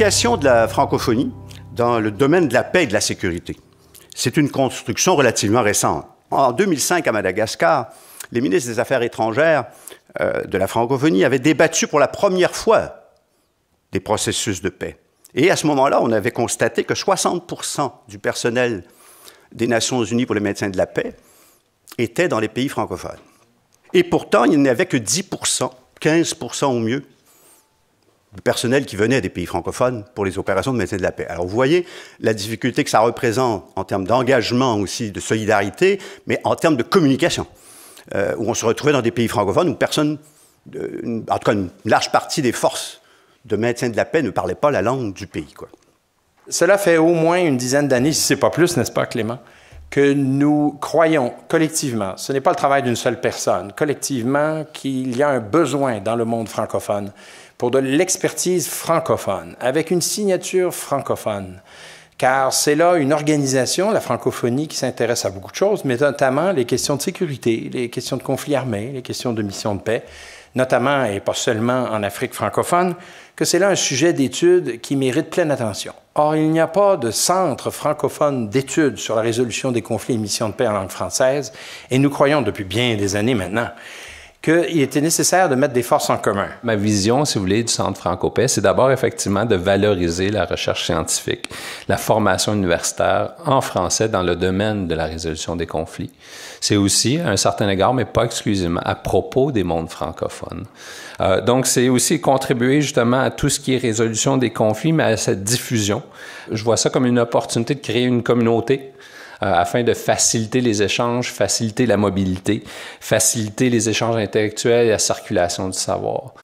l'implication de la francophonie dans le domaine de la paix et de la sécurité. C'est une construction relativement récente. En 2005, à Madagascar, les ministres des Affaires étrangères de la francophonie avaient débattu pour la première fois des processus de paix. Et à ce moment-là, on avait constaté que 60% du personnel des Nations unies pour le maintien de la paix était dans les pays francophones. Et pourtant, il n'y avait que 10%, 15% au mieux, du personnel qui venait des pays francophones pour les opérations de maintien de la paix. Alors, vous voyez la difficulté que ça représente en termes d'engagement aussi, de solidarité, mais en termes de communication, où on se retrouvait dans des pays francophones où personne, en tout cas une large partie des forces de maintien de la paix ne parlaient pas la langue du pays, quoi. Cela fait au moins une dizaine d'années, si ce n'est pas plus, n'est-ce pas, Clément, que nous croyons collectivement, ce n'est pas le travail d'une seule personne, collectivement qu'il y a un besoin dans le monde francophone pour de l'expertise francophone, avec une signature francophone. Car c'est là une organisation, la francophonie, qui s'intéresse à beaucoup de choses, mais notamment les questions de sécurité, les questions de conflits armés, les questions de mission de paix, notamment et pas seulement en Afrique francophone, que c'est là un sujet d'étude qui mérite pleine attention. Or, il n'y a pas de centre francophone d'études sur la résolution des conflits et missions de paix en langue française, et nous croyons depuis bien des années maintenant qu'il était nécessaire de mettre des forces en commun. Ma vision, si vous voulez, du Centre Franco-Paix, c'est d'abord effectivement de valoriser la recherche scientifique, la formation universitaire en français dans le domaine de la résolution des conflits. C'est aussi, à un certain égard, mais pas exclusivement, à propos des mondes francophones. Donc, c'est aussi contribuer justement à tout ce qui est résolution des conflits, mais à cette diffusion. Je vois ça comme une opportunité de créer une communauté afin de faciliter les échanges, faciliter la mobilité, faciliter les échanges intellectuels et la circulation du savoir.